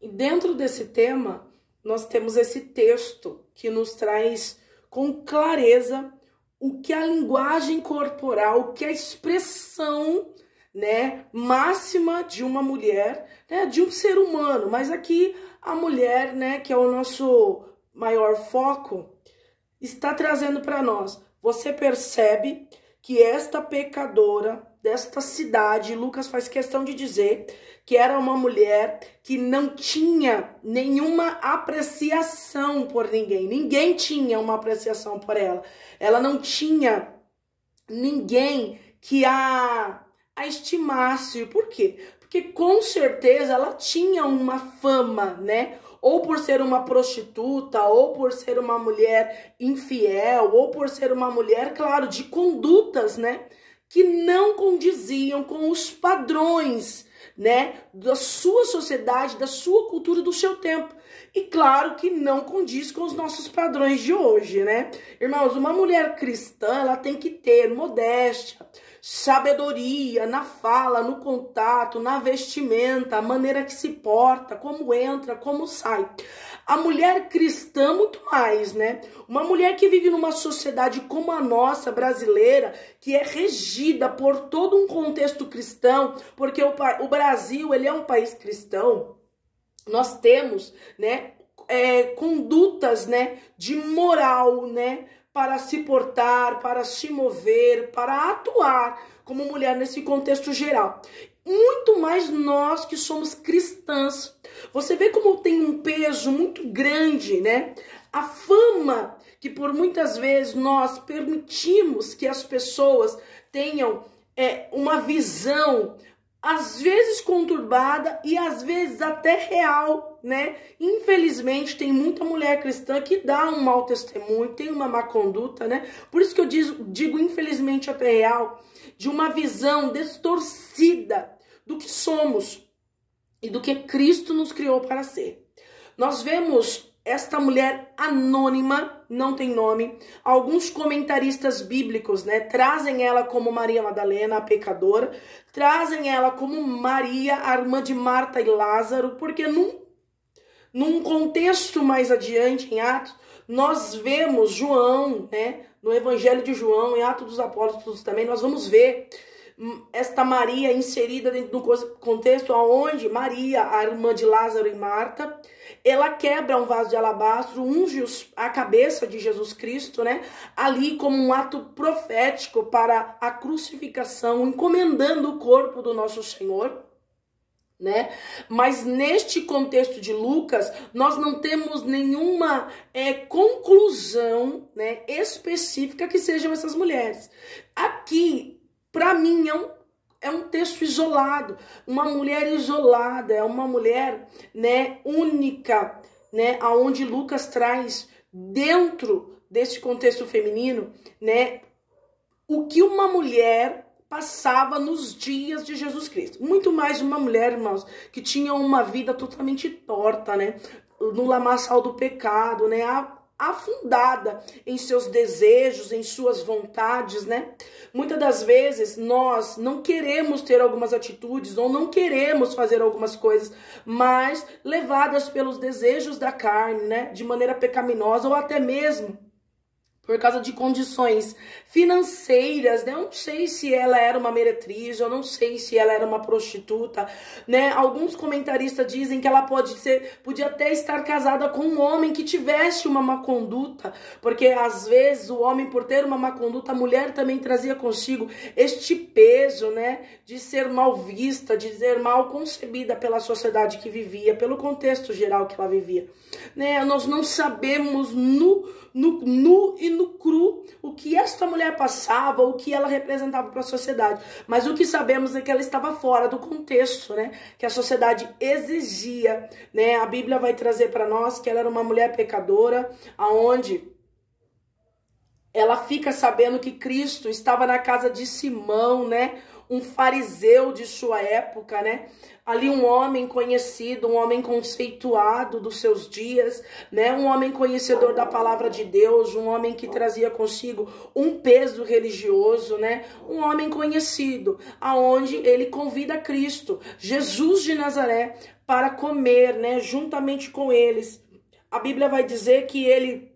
E dentro desse tema, nós temos esse texto que nos traz com clareza o que a linguagem corporal, o que a expressão, né, máxima de uma mulher, né, de um ser humano. Mas aqui a mulher, né, que é o nosso maior foco, está trazendo para nós. Você percebe que esta pecadora desta cidade, Lucas faz questão de dizer que era uma mulher que não tinha nenhuma apreciação por ninguém. Ninguém tinha uma apreciação por ela. Ela não tinha ninguém que a estimasse. Por quê? Porque com certeza ela tinha uma fama, né? Ou por ser uma prostituta, ou por ser uma mulher infiel, ou por ser uma mulher, claro, de condutas, né, que não condiziam com os padrões, né, da sua sociedade, da sua cultura, do seu tempo. E claro que não condiz com os nossos padrões de hoje, né? Irmãos, uma mulher cristã, ela tem que ter modéstia, sabedoria na fala, no contato, na vestimenta, a maneira que se porta, como entra, como sai. A mulher cristã, muito mais, né? Uma mulher que vive numa sociedade como a nossa, brasileira, que é regida por todo um contexto cristão, porque o Brasil, ele é um país cristão. Nós temos, né, condutas, né, de moral, né, para se portar, para se mover, para atuar como mulher nesse contexto geral. Muito mais nós que somos cristãs. Você vê como tem um peso muito grande, né? A fama que por muitas vezes nós permitimos que as pessoas tenham uma visão às vezes conturbada e às vezes até real, né? Infelizmente tem muita mulher cristã que dá um mau testemunho, tem uma má conduta, né? Por isso que eu digo infelizmente até real, de uma visão distorcida do que somos e do que Cristo nos criou para ser. Nós vemos esta mulher anônima, não tem nome. Alguns comentaristas bíblicos, né, trazem ela como Maria Madalena, a pecadora, trazem ela como Maria, a irmã de Marta e Lázaro, porque num contexto mais adiante, em Atos, nós vemos João, né, no Evangelho de João, em Atos dos Apóstolos também, nós vamos ver esta Maria inserida dentro do contexto onde Maria, a irmã de Lázaro e Marta, ela quebra um vaso de alabastro, unge a cabeça de Jesus Cristo, né? Ali como um ato profético para a crucificação, encomendando o corpo do nosso Senhor, né? Mas neste contexto de Lucas, nós não temos nenhuma conclusão, né, específica que sejam essas mulheres. Aqui, para mim, é um texto isolado, uma mulher isolada, é uma mulher, né, única, né, aonde Lucas traz dentro desse contexto feminino, né, o que uma mulher passava nos dias de Jesus Cristo. Muito mais uma mulher, irmãos, que tinha uma vida totalmente torta, né, no lamaçal do pecado, né, afundada em seus desejos, em suas vontades, né? Muitas das vezes nós não queremos ter algumas atitudes ou não queremos fazer algumas coisas, mas levadas pelos desejos da carne, né? De maneira pecaminosa ou até mesmo por causa de condições financeiras, né? Eu não sei se ela era uma meretriz, eu não sei se ela era uma prostituta, né? Alguns comentaristas dizem que ela podia até estar casada com um homem que tivesse uma má conduta, porque às vezes o homem, por ter uma má conduta, a mulher também trazia consigo este peso, né? De ser mal vista, de ser mal concebida pela sociedade que vivia, pelo contexto geral que ela vivia, né? Nós não sabemos nu e no cru o que esta mulher passava, o que ela representava para a sociedade, mas o que sabemos é que ela estava fora do contexto, né, que a sociedade exigia, né? A Bíblia vai trazer para nós que ela era uma mulher pecadora, aonde ela fica sabendo que Cristo estava na casa de Simão, né, um fariseu de sua época, né? Ali um homem conhecido, um homem conceituado dos seus dias, né? Um homem conhecedor da palavra de Deus, um homem que trazia consigo um peso religioso, né? Um homem conhecido, aonde ele convida Cristo, Jesus de Nazaré, para comer, né? Juntamente com eles. A Bíblia vai dizer que ele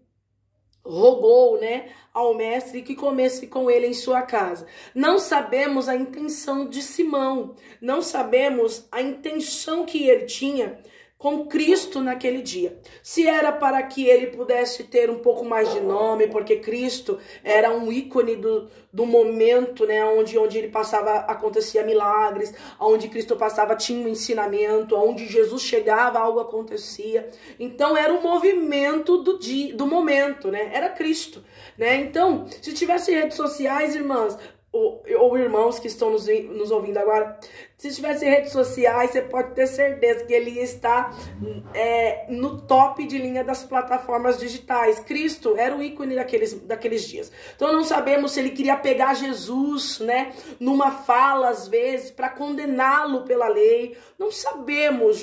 rogou, né, ao mestre que comesse com ele em sua casa. Não sabemos a intenção de Simão, não sabemos a intenção que ele tinha com Cristo naquele dia. Se era para que ele pudesse ter um pouco mais de nome, porque Cristo era um ícone do momento, né, onde ele passava, acontecia milagres, onde Cristo passava, tinha um ensinamento, onde Jesus chegava, algo acontecia. Então era o movimento do momento, né? Era Cristo, né? Então, se tivesse redes sociais, irmãs, ou irmãos que estão nos ouvindo agora, se tivesse redes sociais, você pode ter certeza que ele ia estar no top de linha das plataformas digitais. Cristo era o ícone daqueles dias. Então não sabemos se ele queria pegar Jesus, né, numa fala às vezes para condená-lo pela lei. Não sabemos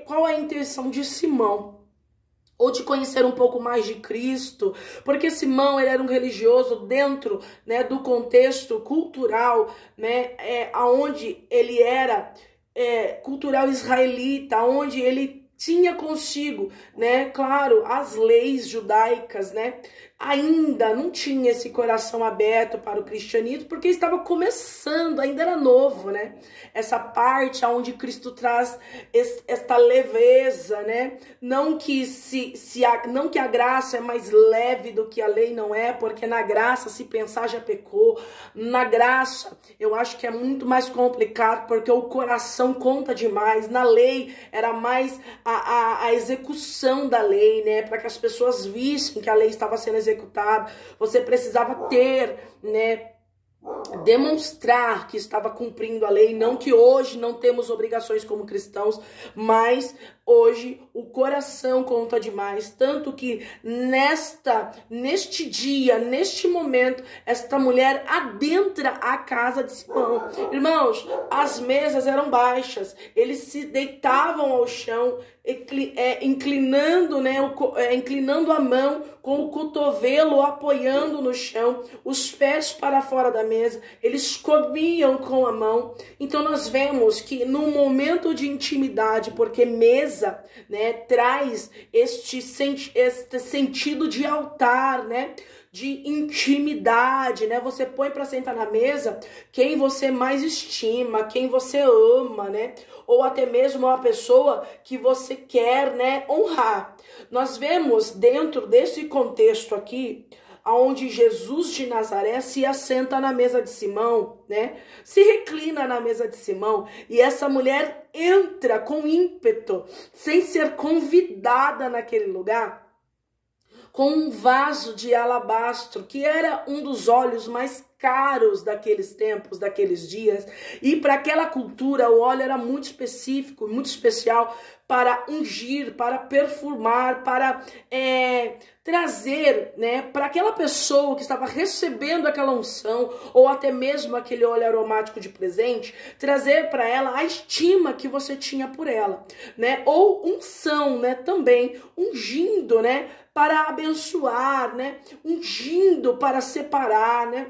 qual é a intenção de Simão, ou de conhecer um pouco mais de Cristo, porque Simão, ele era um religioso dentro, né, do contexto cultural, né, aonde ele era cultural israelita, onde ele tinha consigo, né, claro, as leis judaicas, né, ainda não tinha esse coração aberto para o cristianismo, porque estava começando, ainda era novo, né, essa parte onde Cristo traz esta leveza, né, não que a graça é mais leve do que a lei, não é, porque na graça, se pensar, já pecou. Na graça, eu acho que é muito mais complicado, porque o coração conta demais. Na lei, era mais a execução da lei, né, para que as pessoas vissem que a lei estava sendo executada. Você precisava ter, né, demonstrar que estava cumprindo a lei. Não que hoje não temos obrigações como cristãos, mas hoje o coração conta demais, tanto que neste dia, neste momento, esta mulher adentra a casa de Simão. Irmãos, as mesas eram baixas, eles se deitavam ao chão, inclinando, né, inclinando a mão, com o cotovelo apoiando no chão, os pés para fora da mesa, eles comiam com a mão. Então nós vemos que no momento de intimidade, porque mesa, né, traz este sentido de altar, né, de intimidade, né? Você põe para sentar na mesa quem você mais estima, quem você ama, né? Ou até mesmo uma pessoa que você quer, né, honrar. Nós vemos dentro desse contexto aqui, onde Jesus de Nazaré se assenta na mesa de Simão, né? Se reclina na mesa de Simão, e essa mulher entra com ímpeto, sem ser convidada naquele lugar, com um vaso de alabastro, que era um dos óleos mais caros daqueles tempos, daqueles dias. E para aquela cultura, o óleo era muito específico, muito especial para ungir, para perfumar, para trazer, né, para aquela pessoa que estava recebendo aquela unção, ou até mesmo aquele óleo aromático de presente, trazer para ela a estima que você tinha por ela, né? Ou unção, né, também, ungindo, né, para abençoar, né, ungindo para separar, né?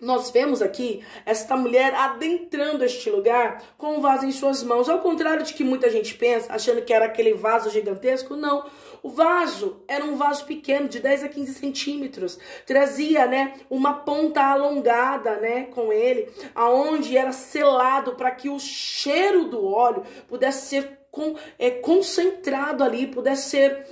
Nós vemos aqui esta mulher adentrando este lugar com um vaso em suas mãos. Ao contrário de que muita gente pensa, achando que era aquele vaso gigantesco, não. O vaso era um vaso pequeno, de 10 a 15 centímetros. Trazia, né, uma ponta alongada, né, com ele, aonde era selado para que o cheiro do óleo pudesse ser concentrado ali, pudesse ser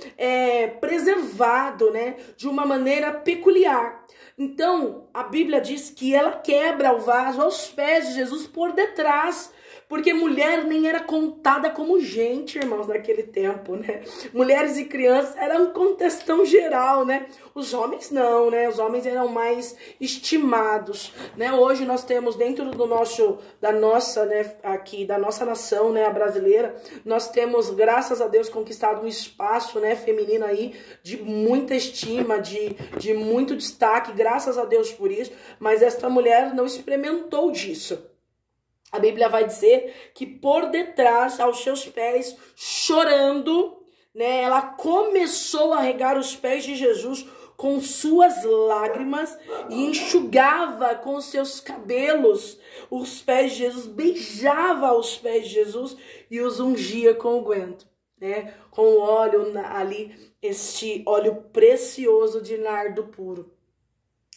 preservado, né, de uma maneira peculiar. Então, a Bíblia diz que ela quebra o vaso aos pés de Jesus por detrás, porque mulher nem era contada como gente, irmãos, naquele tempo, né? Mulheres e crianças eram um contextão geral, né? Os homens não, né? Os homens eram mais estimados, né? Hoje nós temos dentro da nossa nação, né, a brasileira, nós temos, graças a Deus, conquistado um espaço, né, feminino aí de muita estima, de muito destaque, graças a Deus por isso, mas esta mulher não experimentou disso. A Bíblia vai dizer que por detrás, aos seus pés, chorando, né, ela começou a regar os pés de Jesus com suas lágrimas e enxugava com seus cabelos os pés de Jesus, beijava os pés de Jesus e os ungia com unguento, né, com o óleo ali, este óleo precioso de nardo puro.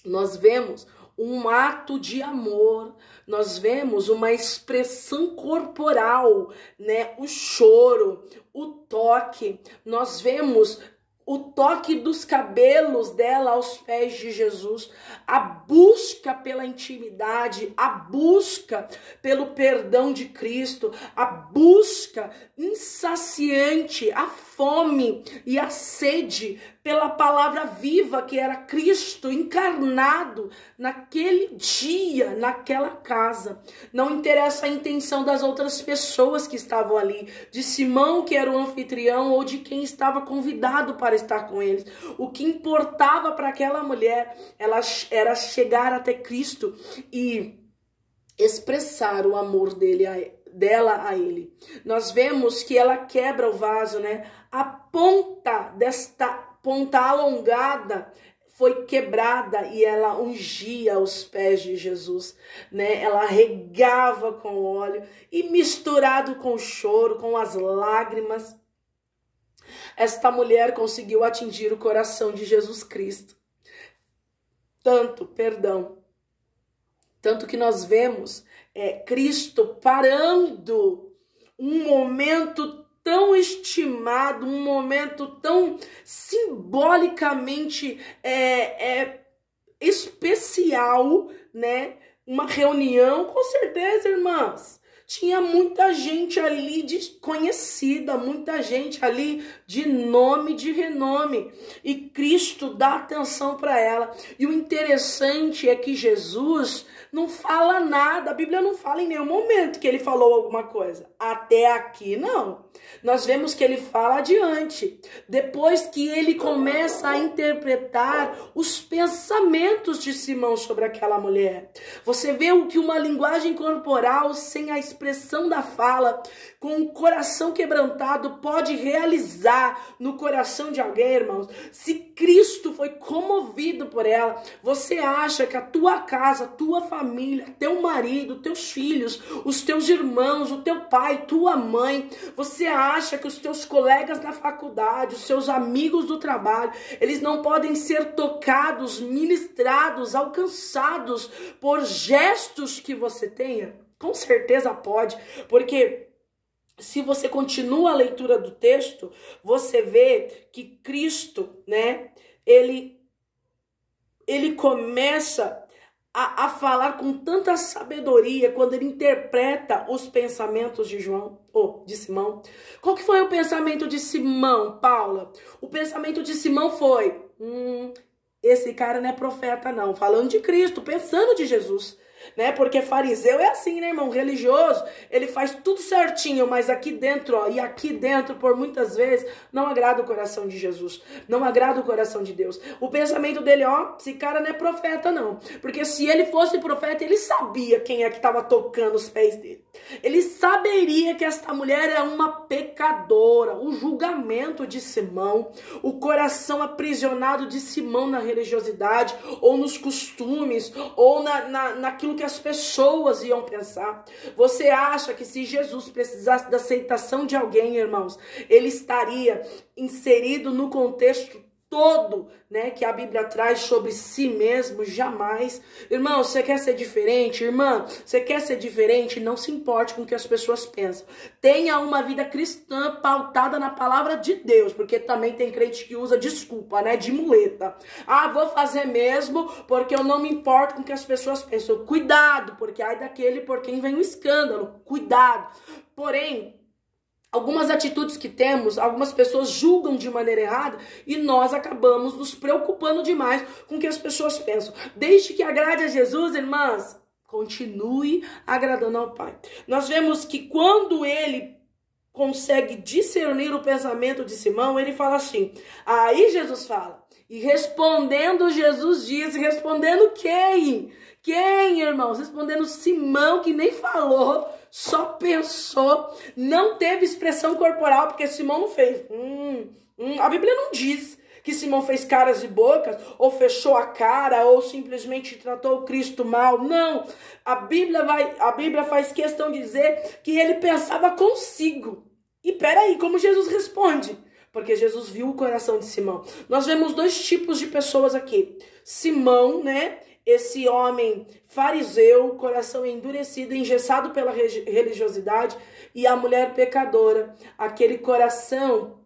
Nós vemos um ato de amor, nós vemos uma expressão corporal, né? O choro, o toque, nós vemos o toque dos cabelos dela aos pés de Jesus, a busca pela intimidade, a busca pelo perdão de Cristo, a busca insaciante, a fome e a sede pela palavra viva que era Cristo encarnado naquele dia, naquela casa. Não interessa a intenção das outras pessoas que estavam ali, de Simão, que era o anfitrião, ou de quem estava convidado para estar com eles. O que importava para aquela mulher, ela era chegar até Cristo e expressar o amor dela a ele. Nós vemos que ela quebra o vaso, né? A ponta desta ponta alongada foi quebrada e ela ungia os pés de Jesus, né? Ela regava com óleo e misturado com o choro, com as lágrimas, esta mulher conseguiu atingir o coração de Jesus Cristo. Tanto que nós vemos Cristo parando um momento tão estimado, um momento tão simbolicamente especial, né? Uma reunião, com certeza, irmãs. Tinha muita gente ali desconhecida, muita gente ali de nome, de renome. E Cristo dá atenção para ela. E o interessante é que Jesus não fala nada. A Bíblia não fala em nenhum momento que ele falou alguma coisa. Até aqui, não. Nós vemos que ele fala adiante. Depois que ele começa a interpretar os pensamentos de Simão sobre aquela mulher. Você vê o que uma linguagem corporal sem a expressão da fala, com o coração quebrantado, pode realizar no coração de alguém, irmãos. Se Cristo foi comovido por ela, você acha que a tua casa, a tua família, teu marido, teus filhos, os teus irmãos, o teu pai, tua mãe, você acha que os teus colegas na faculdade, os seus amigos do trabalho, eles não podem ser tocados, ministrados, alcançados por gestos que você tenha? Com certeza pode, porque se você continua a leitura do texto, você vê que Cristo, né, ele começa a falar com tanta sabedoria quando ele interpreta os pensamentos de Simão. Qual que foi o pensamento de Simão, Paula? O pensamento de Simão foi, esse cara não é profeta não, falando de Cristo, pensando de Jesus. Né? Porque fariseu é assim, né, irmão? Religioso, ele faz tudo certinho, mas aqui dentro, ó, e aqui dentro, por muitas vezes, não agrada o coração de Jesus, não agrada o coração de Deus. O pensamento dele, ó, esse cara não é profeta, não. Porque se ele fosse profeta, ele sabia quem é que estava tocando os pés dele. Ele saberia que esta mulher é uma pecadora. O julgamento de Simão, o coração aprisionado de Simão na religiosidade, ou nos costumes, ou naquilo que as pessoas iam pensar. Você acha que se Jesus precisasse da aceitação de alguém, irmãos, ele estaria inserido no contexto todo, né, que a Bíblia traz sobre si mesmo? Jamais. Irmão, você quer ser diferente? Irmã, você quer ser diferente? Não se importe com o que as pessoas pensam. Tenha uma vida cristã pautada na palavra de Deus, porque também tem crente que usa desculpa, né, de muleta. Ah, vou fazer mesmo porque eu não me importo com o que as pessoas pensam. Cuidado, porque ai daquele por quem vem o escândalo. Cuidado. Porém, algumas atitudes que temos, algumas pessoas julgam de maneira errada e nós acabamos nos preocupando demais com o que as pessoas pensam. Desde que agrade a Jesus, irmãs, continue agradando ao Pai. Nós vemos que quando ele consegue discernir o pensamento de Simão, ele fala assim, aí Jesus fala, e respondendo Jesus disse, respondendo quem? Quem, irmãos? Respondendo Simão, que nem falou, só pensou, não teve expressão corporal, porque Simão não fez. A Bíblia não diz que Simão fez caras e bocas, ou fechou a cara, ou simplesmente tratou o Cristo mal. Não, a Bíblia faz questão de dizer que ele pensava consigo. E peraí, como Jesus responde? Porque Jesus viu o coração de Simão. Nós vemos dois tipos de pessoas aqui. Simão, né? Esse homem fariseu, coração endurecido, engessado pela religiosidade, e a mulher pecadora, aquele coração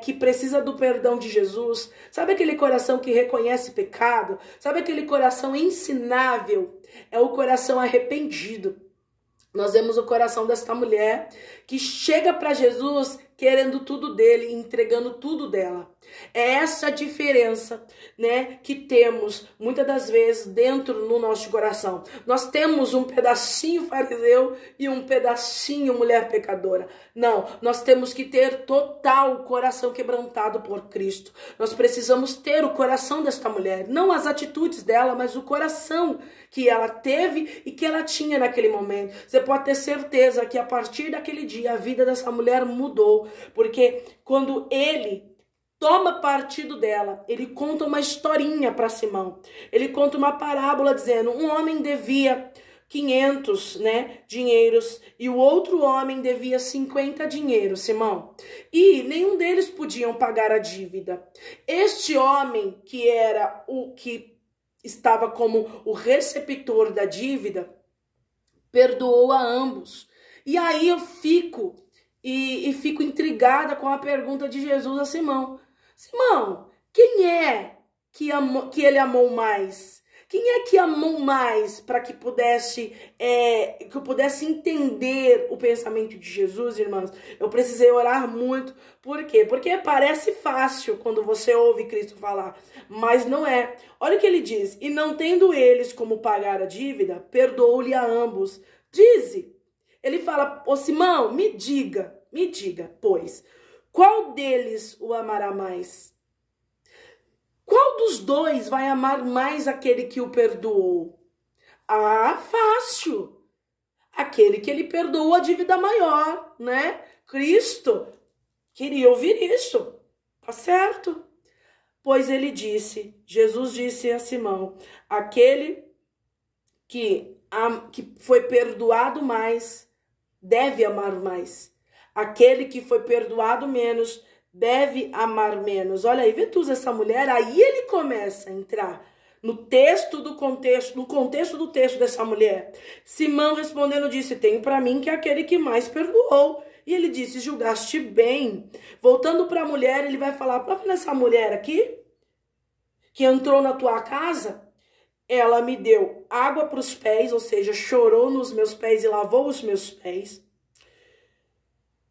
que precisa do perdão de Jesus. Sabe aquele coração que reconhece pecado? Sabe aquele coração ensinável? É o coração arrependido. Nós vemos o coração desta mulher que chega para Jesus querendo tudo dele, entregando tudo dela. É essa a diferença, né, que temos muitas das vezes dentro no nosso coração. Nós temos um pedacinho fariseu e um pedacinho mulher pecadora. Não, nós temos que ter total coração quebrantado por Cristo. Nós precisamos ter o coração desta mulher, não as atitudes dela, mas o coração que ela teve e que ela tinha naquele momento. Você pode ter certeza que a partir daquele dia a vida dessa mulher mudou, porque quando ele toma partido dela, ele conta uma historinha para Simão. Ele conta uma parábola dizendo, um homem devia 500, né, dinheiros, e o outro homem devia 50 dinheiros, Simão. E nenhum deles podiam pagar a dívida. Este homem, que era o que estava como o receptor da dívida, perdoou a ambos. E aí eu fico intrigada com a pergunta de Jesus a Simão. Simão, quem é que ele amou mais? Quem é que amou mais para que eu pudesse entender o pensamento de Jesus, irmãos? Eu precisei orar muito. Por quê? Porque parece fácil quando você ouve Cristo falar, mas não é. Olha o que ele diz. E não tendo eles como pagar a dívida, perdoou-lhe a ambos. Dize. Ele fala, ô Simão, me diga, pois, qual deles o amará mais? Qual dos dois vai amar mais aquele que o perdoou? Ah, fácil. Aquele que ele perdoou a dívida maior, né? Cristo queria ouvir isso. Tá certo? Pois ele disse, Jesus disse a Simão, aquele que foi perdoado mais, deve amar mais. Aquele que foi perdoado menos, deve amar menos. Olha aí, vê tu essa mulher, aí ele começa a entrar no contexto do texto dessa mulher. Simão respondendo disse, tenho para mim que é aquele que mais perdoou. E ele disse, julgaste bem. Voltando para a mulher, ele vai falar, tá vendo essa mulher aqui? Que entrou na tua casa? Ela me deu água para os pés, ou seja, chorou nos meus pés e lavou os meus pés.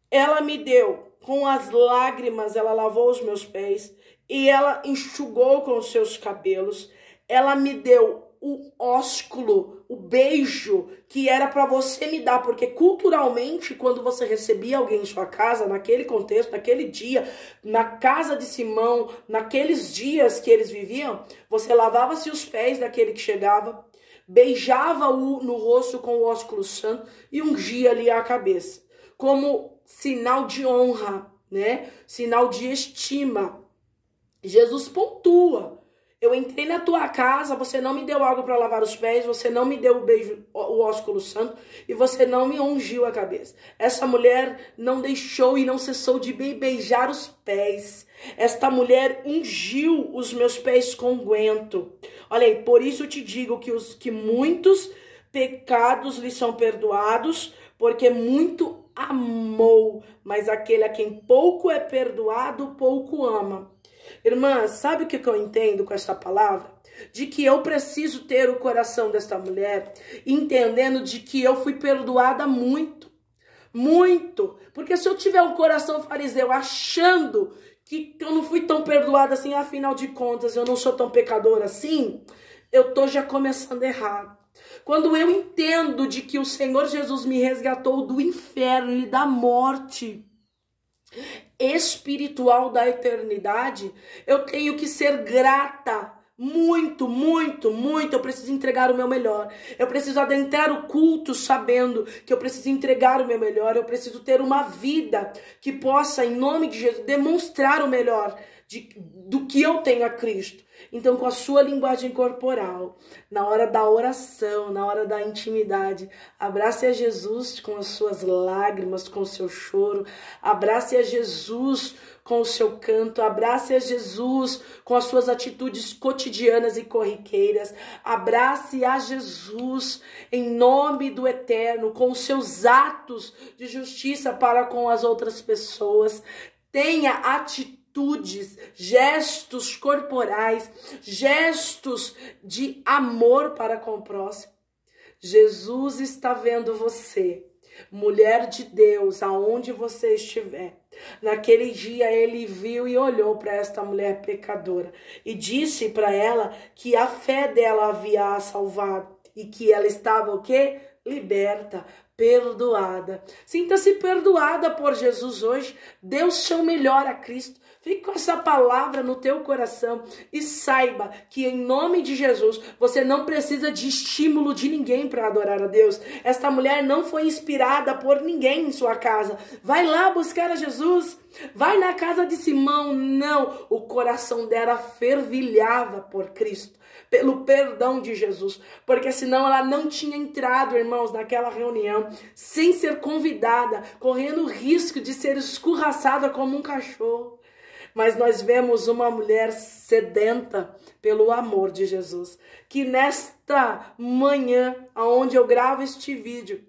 Ela me deu, com as lágrimas, ela lavou os meus pés e ela enxugou com os seus cabelos. Ela me deu o ósculo, o beijo que era para você me dar, porque culturalmente, quando você recebia alguém em sua casa, naquele contexto, naquele dia, na casa de Simão, naqueles dias que eles viviam, você lavava-se os pés daquele que chegava, beijava-o no rosto com o ósculo santo e ungia-lhe a cabeça, como sinal de honra, né? Sinal de estima. Jesus pontua. Eu entrei na tua casa, você não me deu água para lavar os pés, você não me deu o beijo, o ósculo santo, e você não me ungiu a cabeça. Essa mulher não deixou e não cessou de beijar os pés. Esta mulher ungiu os meus pés com unguento. Olha aí, por isso eu te digo que muitos pecados lhe são perdoados, porque muito amou, mas aquele a quem pouco é perdoado, pouco ama. Irmã, sabe o que eu entendo com essa palavra? De que eu preciso ter o coração desta mulher, entendendo de que eu fui perdoada muito, muito. Porque se eu tiver um coração fariseu achando que eu não fui tão perdoada assim, afinal de contas, eu não sou tão pecadora assim, eu tô já começando errado. Quando eu entendo de que o Senhor Jesus me resgatou do inferno e da morte espiritual da eternidade, eu tenho que ser grata. Muito, muito, muito. Eu preciso entregar o meu melhor. Eu preciso adentrar o culto sabendo que eu preciso entregar o meu melhor. Eu preciso ter uma vida que possa, em nome de Jesus, demonstrar o melhor do que eu tenho a Cristo. Então, com a sua linguagem corporal, na hora da oração, na hora da intimidade, abrace a Jesus com as suas lágrimas, com o seu choro. Abrace a Jesus com o seu canto. Abrace a Jesus com as suas atitudes cotidianas e corriqueiras. Abrace a Jesus em nome do Eterno, com os seus atos de justiça para com as outras pessoas. Tenha atitudes, gestos corporais, gestos de amor para com o próximo. Jesus está vendo você, mulher de Deus, aonde você estiver. Naquele dia ele viu e olhou para esta mulher pecadora e disse para ela que a fé dela havia a salvado e que ela estava o quê? Liberta, perdoada. Sinta-se perdoada por Jesus hoje. Dê o seu melhor a Cristo. Fique com essa palavra no teu coração e saiba que em nome de Jesus você não precisa de estímulo de ninguém para adorar a Deus. Esta mulher não foi inspirada por ninguém em sua casa. Vai lá buscar a Jesus. Vai na casa de Simão. Não, o coração dela fervilhava por Cristo, pelo perdão de Jesus, porque senão ela não tinha entrado, irmãos, naquela reunião, sem ser convidada, correndo o risco de ser escorraçada como um cachorro. Mas nós vemos uma mulher sedenta pelo amor de Jesus. Que nesta manhã, onde eu gravo este vídeo,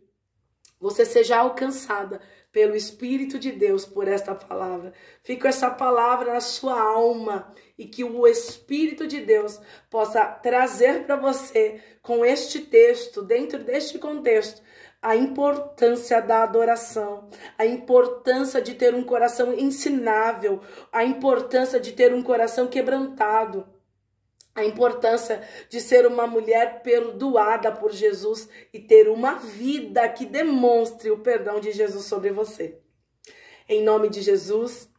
você seja alcançada pelo Espírito de Deus por esta palavra. Fique com essa palavra na sua alma e que o Espírito de Deus possa trazer para você, com este texto, dentro deste contexto, a importância da adoração, a importância de ter um coração ensinável, a importância de ter um coração quebrantado, a importância de ser uma mulher perdoada por Jesus e ter uma vida que demonstre o perdão de Jesus sobre você. Em nome de Jesus,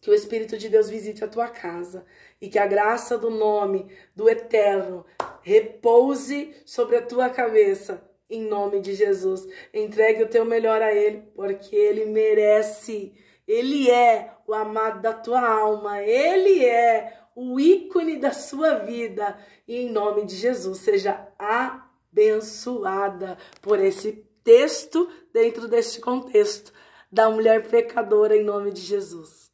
que o Espírito de Deus visite a tua casa e que a graça do nome do Eterno repouse sobre a tua cabeça. Em nome de Jesus, entregue o teu melhor a Ele, porque Ele merece. Ele é o amado da tua alma. Ele é o ícone da sua vida. E em nome de Jesus, seja abençoada por esse texto, dentro deste contexto da mulher pecadora, em nome de Jesus.